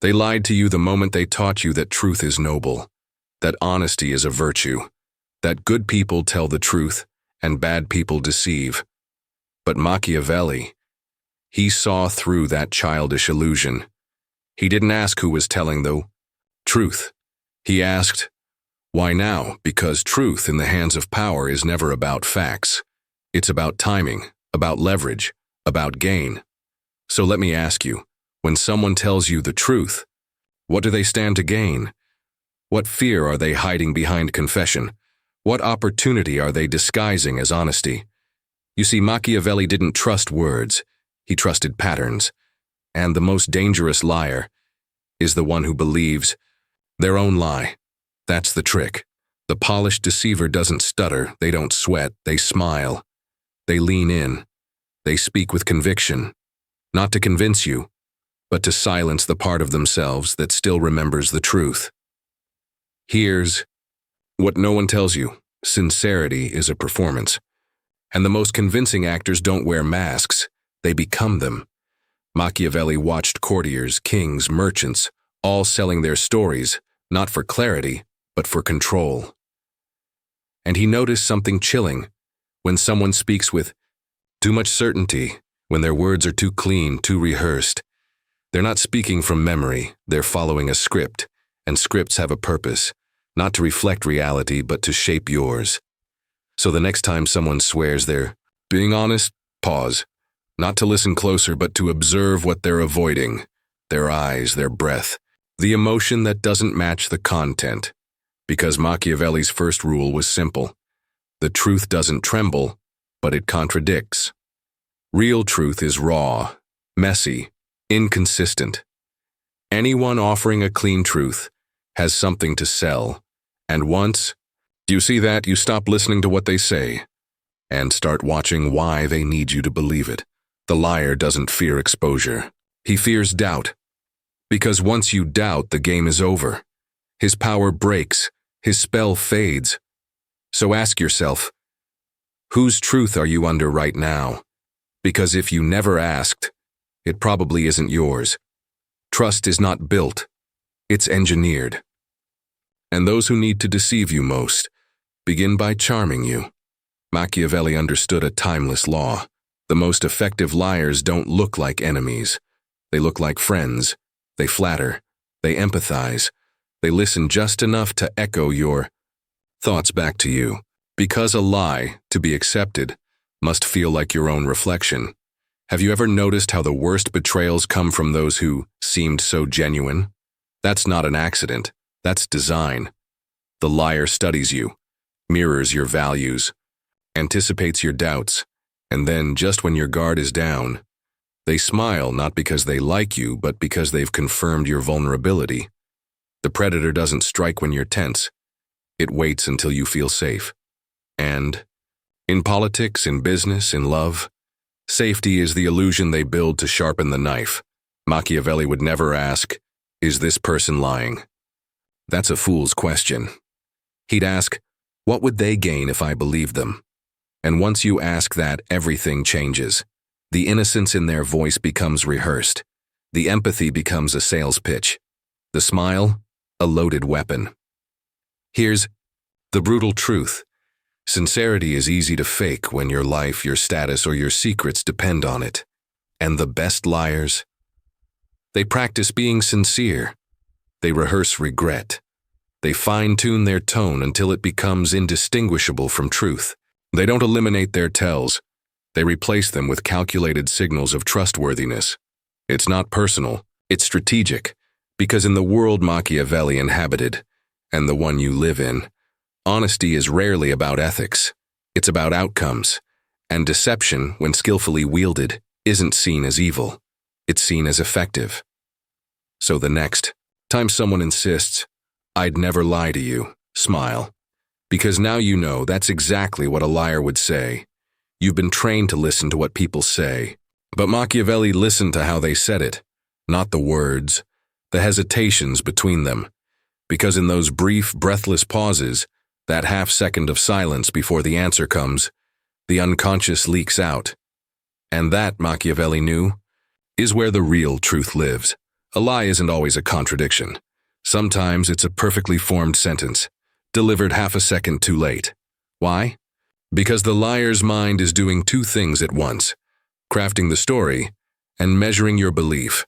They lied to you the moment they taught you that truth is noble, that honesty is a virtue, that good people tell the truth and bad people deceive. But Machiavelli, he saw through that childish illusion. He didn't ask who was telling the truth. He asked, why now? Because truth in the hands of power is never about facts. It's about timing, about leverage, about gain. So let me ask you, when someone tells you the truth, what do they stand to gain? What fear are they hiding behind confession? What opportunity are they disguising as honesty? You see, Machiavelli didn't trust words, he trusted patterns. And the most dangerous liar is the one who believes their own lie. That's the trick. The polished deceiver doesn't stutter, they don't sweat, they smile. They lean in. They speak with conviction, not to convince you, but to silence the part of themselves that still remembers the truth. Here's what no one tells you. Sincerity is a performance. And the most convincing actors don't wear masks, they become them. Machiavelli watched courtiers, kings, merchants, all selling their stories, not for clarity, but for control. And he noticed something chilling when someone speaks with too much certainty, when their words are too clean, too rehearsed. They're not speaking from memory, they're following a script, and scripts have a purpose, not to reflect reality, but to shape yours. So the next time someone swears they're being honest, pause. Not to listen closer, but to observe what they're avoiding, their eyes, their breath, the emotion that doesn't match the content. Because Machiavelli's first rule was simple. The truth doesn't tremble, but it contradicts. Real truth is raw, messy, inconsistent. Anyone offering a clean truth has something to sell, and once you see that, you stop listening to what they say and start watching why they need you to believe it. The liar doesn't fear exposure. He fears doubt. Because once you doubt, the game is over. His power breaks, his spell fades. So ask yourself, whose truth are you under right now? Because if you never asked, it probably isn't yours. Trust is not built, it's engineered. And those who need to deceive you most begin by charming you. Machiavelli understood a timeless law. The most effective liars don't look like enemies. They look like friends. They flatter. They empathize. They listen just enough to echo your thoughts back to you. Because a lie, to be accepted, must feel like your own reflection. Have you ever noticed how the worst betrayals come from those who seemed so genuine? That's not an accident. That's design. The liar studies you, mirrors your values, anticipates your doubts, and then, just when your guard is down, they smile not because they like you, but because they've confirmed your vulnerability. The predator doesn't strike when you're tense. It waits until you feel safe. And in politics, in business, in love, safety is the illusion they build to sharpen the knife. Machiavelli would never ask, is this person lying? That's a fool's question. He'd ask, what would they gain if I believed them? And once you ask that, everything changes. The innocence in their voice becomes rehearsed. The empathy becomes a sales pitch. The smile, a loaded weapon. Here's the brutal truth. Sincerity is easy to fake when your life, your status, or your secrets depend on it. And the best liars? They practice being sincere. They rehearse regret. They fine-tune their tone until it becomes indistinguishable from truth. They don't eliminate their tells. They replace them with calculated signals of trustworthiness. It's not personal, it's strategic, because in the world Machiavelli inhabited, and the one you live in, honesty is rarely about ethics. It's about outcomes. And deception, when skillfully wielded, isn't seen as evil. It's seen as effective. So the next time someone insists, I'd never lie to you, smile. Because now you know that's exactly what a liar would say. You've been trained to listen to what people say. But Machiavelli listened to how they said it, not the words, the hesitations between them. Because in those brief, breathless pauses, that half-second of silence before the answer comes, the unconscious leaks out. And that, Machiavelli knew, is where the real truth lives. A lie isn't always a contradiction. Sometimes it's a perfectly formed sentence, delivered half a second too late. Why? Because the liar's mind is doing two things at once, crafting the story and measuring your belief.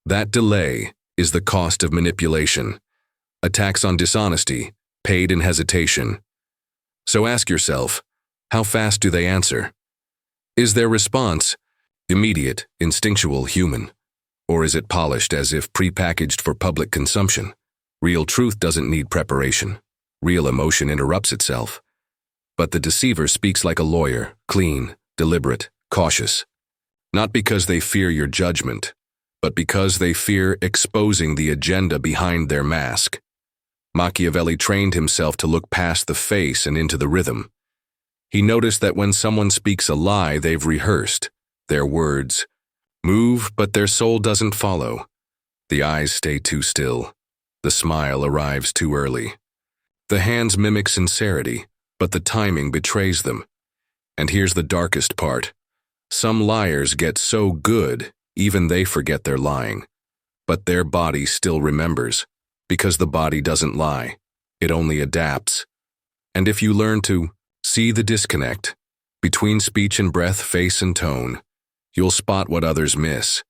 That delay is the cost of manipulation, a tax on dishonesty, paid in hesitation. So ask yourself, how fast do they answer? Is their response immediate, instinctual, human? Or is it polished as if prepackaged for public consumption? Real truth doesn't need preparation. Real emotion interrupts itself. But the deceiver speaks like a lawyer, clean, deliberate, cautious. Not because they fear your judgment, but because they fear exposing the agenda behind their mask. Machiavelli trained himself to look past the face and into the rhythm. He noticed that when someone speaks a lie they've rehearsed, their words move, but their soul doesn't follow. The eyes stay too still. The smile arrives too early. The hands mimic sincerity, but the timing betrays them. And here's the darkest part. Some liars get so good, even they forget they're lying. But their body still remembers, because the body doesn't lie. It only adapts. And if you learn to see the disconnect between speech and breath, face and tone, you'll spot what others miss.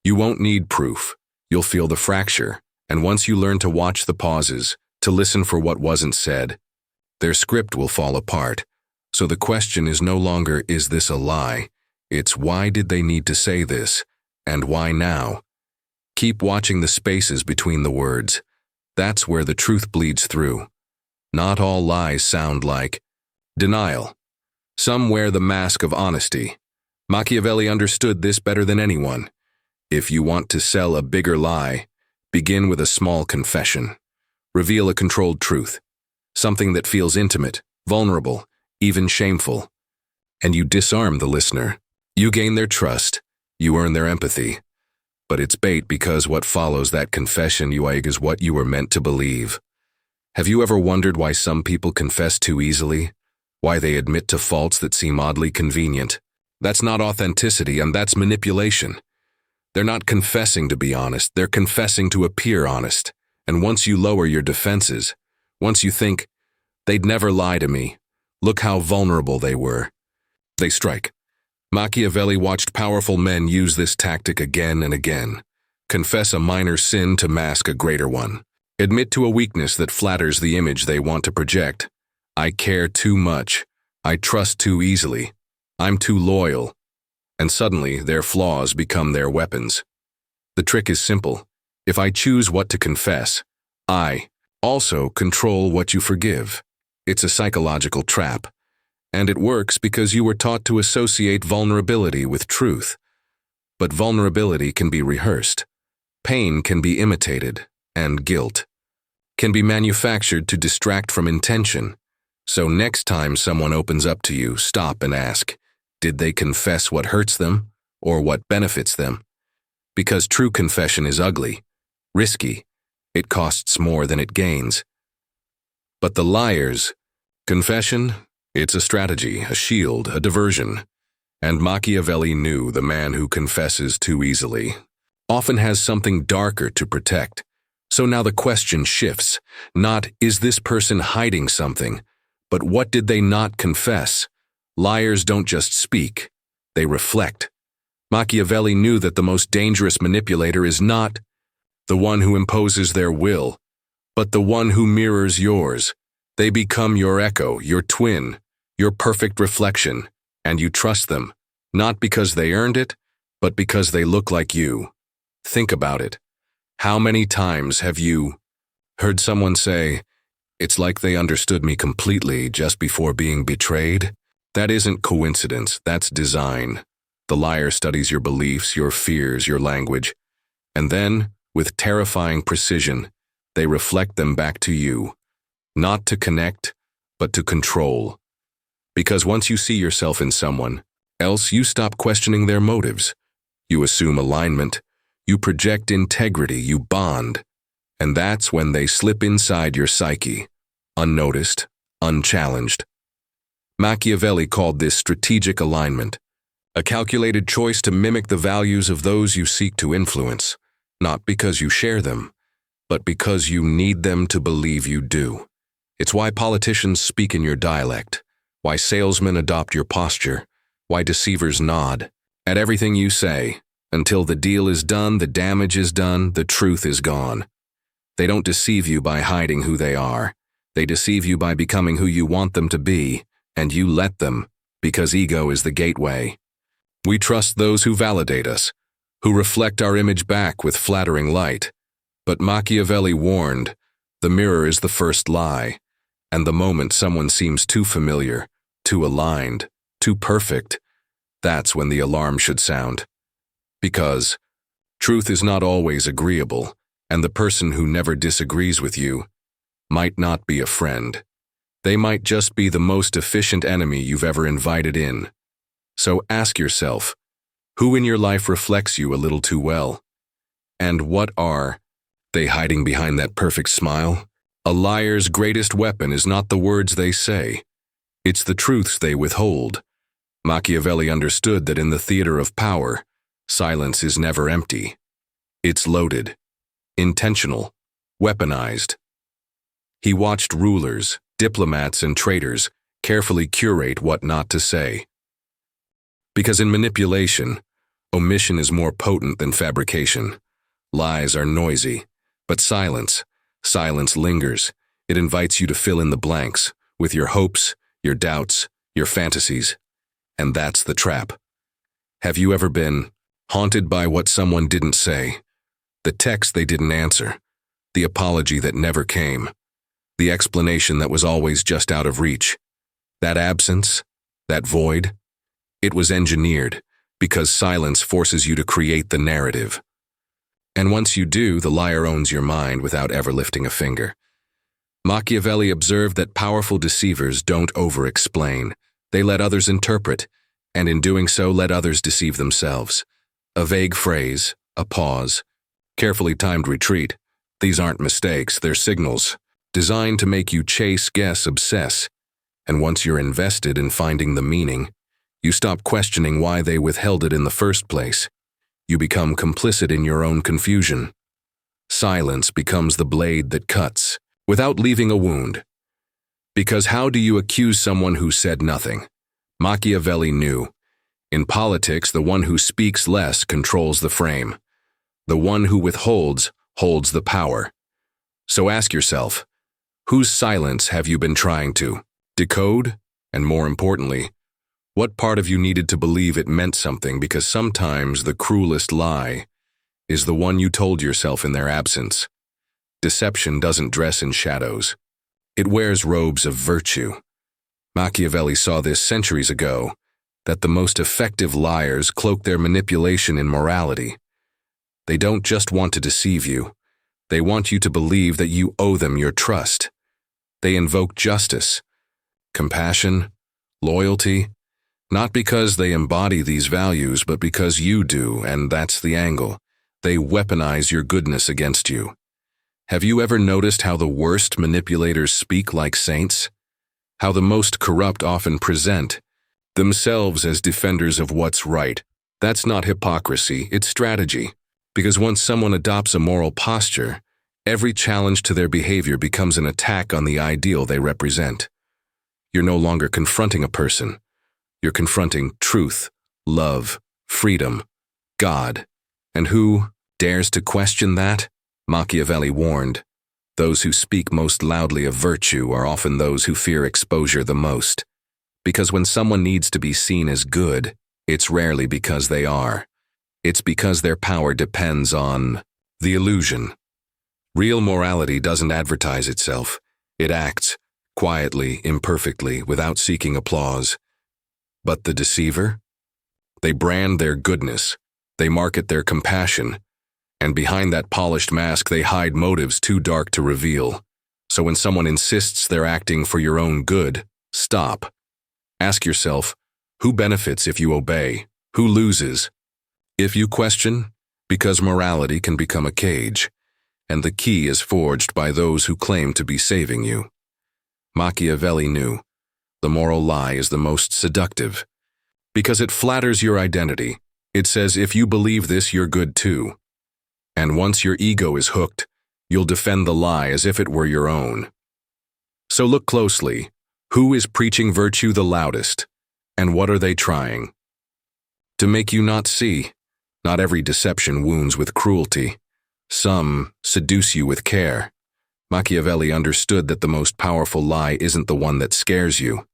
You won't need proof. You'll feel the fracture. And once you learn to watch the pauses, to listen for what wasn't said, their script will fall apart. So the question is no longer, is this a lie? It's, why did they need to say this? And why now? Keep watching the spaces between the words. That's where the truth bleeds through. Not all lies sound like denial. Some wear the mask of honesty. Machiavelli understood this better than anyone. If you want to sell a bigger lie, begin with a small confession. Reveal a controlled truth, something that feels intimate, vulnerable, even shameful. And you disarm the listener. You gain their trust. You earn their empathy. But it's bait, because what follows that confession is what you were meant to believe. Have you ever wondered why some people confess too easily? Why they admit to faults that seem oddly convenient? That's not authenticity, and that's manipulation. They're not confessing to be honest, they're confessing to appear honest. And once you lower your defenses, once you think, they'd never lie to me, look how vulnerable they were, they strike. Machiavelli watched powerful men use this tactic again and again. Confess a minor sin to mask a greater one. Admit to a weakness that flatters the image they want to project. I care too much. I trust too easily. I'm too loyal. And suddenly, their flaws become their weapons. The trick is simple. If I choose what to confess, I also control what you forgive. It's a psychological trap. And it works because you were taught to associate vulnerability with truth. But vulnerability can be rehearsed. Pain can be imitated, and guilt can be manufactured to distract from intention. So next time someone opens up to you, stop and ask, did they confess what hurts them or what benefits them? Because true confession is ugly, risky. It costs more than it gains. But the liars, confession, it's a strategy, a shield, a diversion. And Machiavelli knew the man who confesses too easily often has something darker to protect. So now the question shifts, not, is this person hiding something, but what did they not confess? Liars don't just speak, they reflect. Machiavelli knew that the most dangerous manipulator is not the one who imposes their will, but the one who mirrors yours. They become your echo, your twin, your perfect reflection, and you trust them, not because they earned it, but because they look like you. Think about it. How many times have you heard someone say, it's like they understood me completely just before being betrayed? That isn't coincidence, that's design. The liar studies your beliefs, your fears, your language, and then, with terrifying precision, they reflect them back to you. Not to connect, but to control. Because once you see yourself in someone else, you stop questioning their motives. You assume alignment. You project integrity. You bond. And that's when they slip inside your psyche, unnoticed, unchallenged. Machiavelli called this strategic alignment, a calculated choice to mimic the values of those you seek to influence. not because you share them, but because you need them to believe you do. It's why politicians speak in your dialect, why salesmen adopt your posture, why deceivers nod at everything you say. Until the deal is done, the damage is done, the truth is gone. They don't deceive you by hiding who they are. They deceive you by becoming who you want them to be, and you let them, because ego is the gateway. We trust those who validate us, who reflect our image back with flattering light. But Machiavelli warned, the mirror is the first lie, and the moment someone seems too familiar, too aligned, too perfect, that's when the alarm should sound. Because truth is not always agreeable, and the person who never disagrees with you might not be a friend. They might just be the most efficient enemy you've ever invited in. So ask yourself, who in your life reflects you a little too well? And what are they hiding behind that perfect smile? A liar's greatest weapon is not the words they say. It's the truths they withhold. Machiavelli understood that in the theater of power, silence is never empty. It's loaded, intentional, weaponized. He watched rulers, diplomats, and traitors carefully curate what not to say. Because in manipulation, omission is more potent than fabrication. Lies are noisy, but silence lingers. It invites you to fill in the blanks with your hopes, your doubts, your fantasies. And that's the trap. Have you ever been haunted by what someone didn't say? The text they didn't answer, the apology that never came, the explanation that was always just out of reach. That absence, that void, it was engineered because silence forces you to create the narrative. And once you do, the liar owns your mind without ever lifting a finger. Machiavelli observed that powerful deceivers don't over-explain. They let others interpret, and in doing so let others deceive themselves. A vague phrase, a pause, carefully timed retreat. These aren't mistakes, they're signals, designed to make you chase, guess, obsess. And once you're invested in finding the meaning, you stop questioning why they withheld it in the first place. You become complicit in your own confusion. Silence becomes the blade that cuts, without leaving a wound. Because how do you accuse someone who said nothing? Machiavelli knew. In politics, the one who speaks less controls the frame. The one who withholds holds the power. So ask yourself, whose silence have you been trying to decode? And more importantly, what part of you needed to believe it meant something? Because sometimes the cruelest lie is the one you told yourself in their absence. Deception doesn't dress in shadows. It wears robes of virtue. Machiavelli saw this centuries ago, that the most effective liars cloak their manipulation in morality. They don't just want to deceive you. They want you to believe that you owe them your trust. They invoke justice, compassion, loyalty, not because they embody these values, but because you do, and that's the angle. They weaponize your goodness against you. Have you ever noticed how the worst manipulators speak like saints? How the most corrupt often present themselves as defenders of what's right? That's not hypocrisy, it's strategy. Because once someone adopts a moral posture, every challenge to their behavior becomes an attack on the ideal they represent. You're no longer confronting a person. You're confronting truth, love, freedom, God. And who dares to question that? Machiavelli warned, those who speak most loudly of virtue are often those who fear exposure the most. Because when someone needs to be seen as good, it's rarely because they are. It's because their power depends on the illusion. Real morality doesn't advertise itself. It acts, quietly, imperfectly, without seeking applause. But the deceiver? They brand their goodness, they market their compassion, and behind that polished mask they hide motives too dark to reveal. So when someone insists they're acting for your own good, stop. Ask yourself, who benefits if you obey? Who loses? If you question, because morality can become a cage, and the key is forged by those who claim to be saving you. Machiavelli knew the moral lie is the most seductive, because it flatters your identity. It says if you believe this, you're good too. And once your ego is hooked, you'll defend the lie as if it were your own. So look closely. Who is preaching virtue the loudest? And what are they trying? To make you not see. Not every deception wounds with cruelty. Some seduce you with care. Machiavelli understood that the most powerful lie isn't the one that scares you.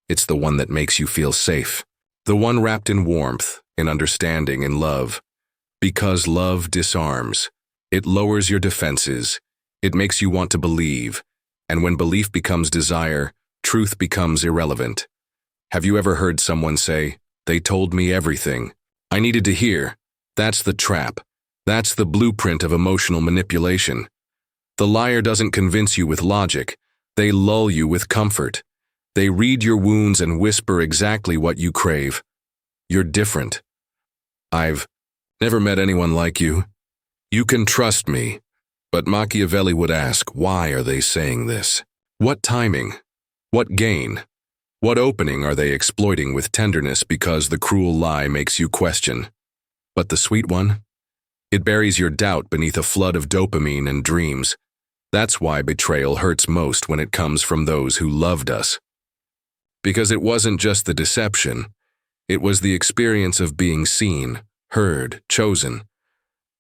It's the one that makes you feel safe. The one wrapped in warmth, in understanding, in love. Because love disarms. It lowers your defenses. It makes you want to believe. And when belief becomes desire, truth becomes irrelevant. Have you ever heard someone say, "They told me everything I needed to hear"? That's the trap. That's the blueprint of emotional manipulation. The liar doesn't convince you with logic. They lull you with comfort. They read your wounds and whisper exactly what you crave. You're different. I've never met anyone like you. You can trust me. But Machiavelli would ask, why are they saying this? What timing? What gain? What opening are they exploiting with tenderness because the cruel lie makes you question? But the sweet one? It buries your doubt beneath a flood of dopamine and dreams. That's why betrayal hurts most when it comes from those who loved us. Because it wasn't just the deception. It was the experience of being seen, heard, chosen.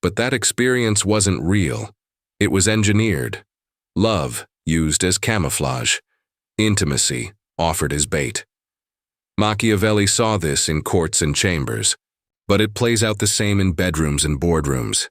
But that experience wasn't real. It was engineered. Love used as camouflage. Intimacy offered as bait. Machiavelli saw this in courts and chambers. But it plays out the same in bedrooms and boardrooms.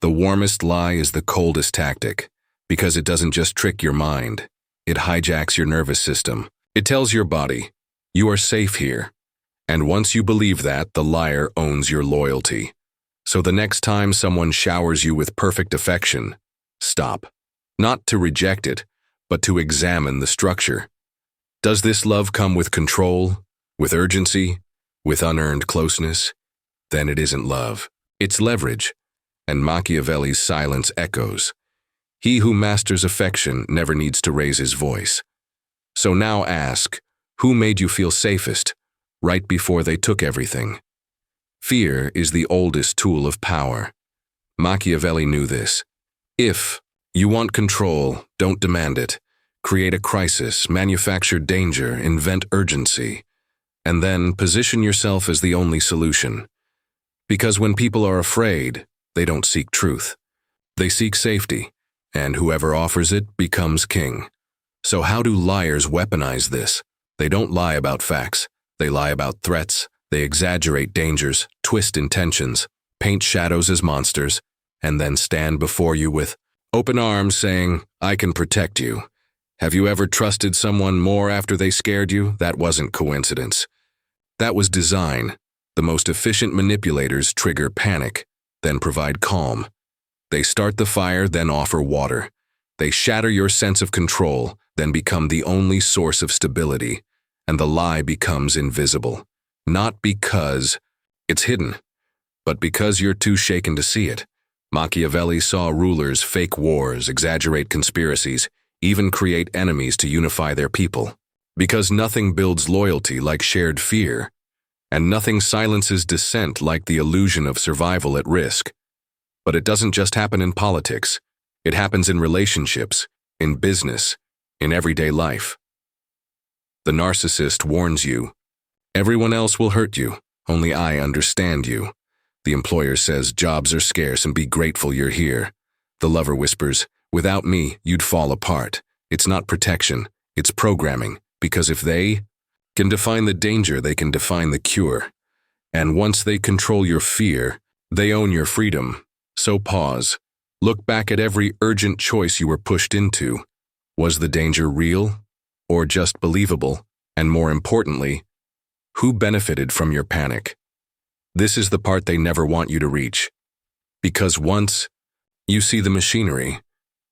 The warmest lie is the coldest tactic, because it doesn't just trick your mind. It hijacks your nervous system. It tells your body, you are safe here. And once you believe that, the liar owns your loyalty. So the next time someone showers you with perfect affection, stop. Not to reject it, but to examine the structure. Does this love come with control, with urgency, with unearned closeness? Then it isn't love. It's leverage. And Machiavelli's silence echoes. He who masters affection never needs to raise his voice. So now ask, who made you feel safest, right before they took everything? Fear is the oldest tool of power. Machiavelli knew this. If you want control, don't demand it. Create a crisis, manufacture danger, invent urgency, and then position yourself as the only solution. Because when people are afraid, they don't seek truth. They seek safety, and whoever offers it becomes king. So how do liars weaponize this? They don't lie about facts. They lie about threats. They exaggerate dangers, twist intentions, paint shadows as monsters, and then stand before you with open arms saying, I can protect you. Have you ever trusted someone more after they scared you? That wasn't coincidence. That was design. The most efficient manipulators trigger panic, then provide calm. They start the fire, then offer water. They shatter your sense of control, then become the only source of stability, and the lie becomes invisible. Not because it's hidden, but because you're too shaken to see it. Machiavelli saw rulers fake wars, exaggerate conspiracies, even create enemies to unify their people. Because nothing builds loyalty like shared fear, and nothing silences dissent like the illusion of survival at risk. But it doesn't just happen in politics. It happens in relationships, in business, in everyday life. The narcissist warns you, everyone else will hurt you, only I understand you. The employer says jobs are scarce and be grateful you're here. The lover whispers, without me, you'd fall apart. It's not protection, it's programming, because if they can define the danger, they can define the cure. And once they control your fear, they own your freedom. So pause. Look back at every urgent choice you were pushed into. Was the danger real or just believable? And more importantly, who benefited from your panic? This is the part they never want you to reach. Because once you see the machinery,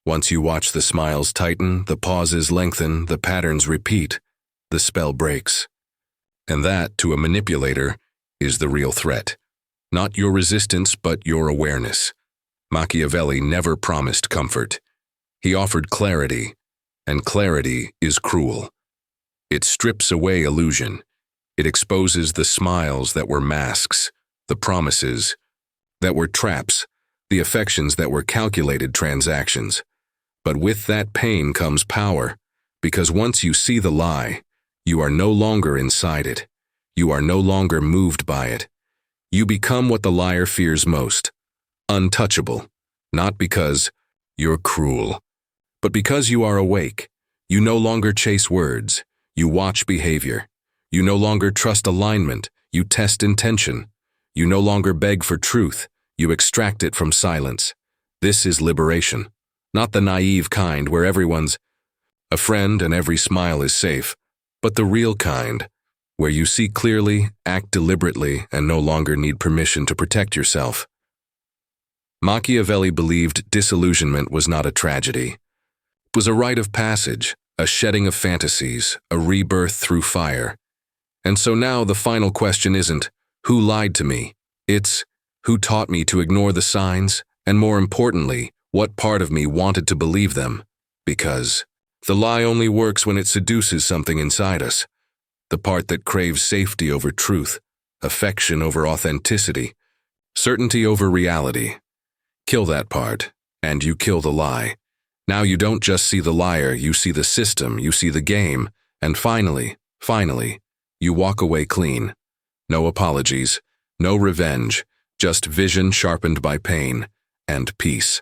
once you watch the smiles tighten, the pauses lengthen, the patterns repeat, the spell breaks. And that, to a manipulator, is the real threat. Not your resistance, but your awareness. Machiavelli never promised comfort. He offered clarity, and clarity is cruel. It strips away illusion. It exposes the smiles that were masks, the promises that were traps, the affections that were calculated transactions. But with that pain comes power, because once you see the lie, you are no longer inside it. You are no longer moved by it. You become what the liar fears most, untouchable, not because you're cruel, but because you are awake. You no longer chase words, you watch behavior. You no longer trust alignment, you test intention. You no longer beg for truth, you extract it from silence. This is liberation, not the naive kind where everyone's a friend and every smile is safe, but the real kind, where you see clearly, act deliberately, and no longer need permission to protect yourself. Machiavelli believed disillusionment was not a tragedy. It was a rite of passage, a shedding of fantasies, a rebirth through fire. And so now the final question isn't, who lied to me? It's, who taught me to ignore the signs? And more importantly, what part of me wanted to believe them? Because the lie only works when it seduces something inside us. The part that craves safety over truth, affection over authenticity, certainty over reality. Kill that part, and you kill the lie. Now you don't just see the liar, you see the system, you see the game, and finally, you walk away clean. No apologies, no revenge, just vision sharpened by pain, and peace.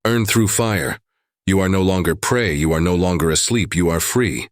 Earned through fire. You are no longer prey, you are no longer asleep, you are free.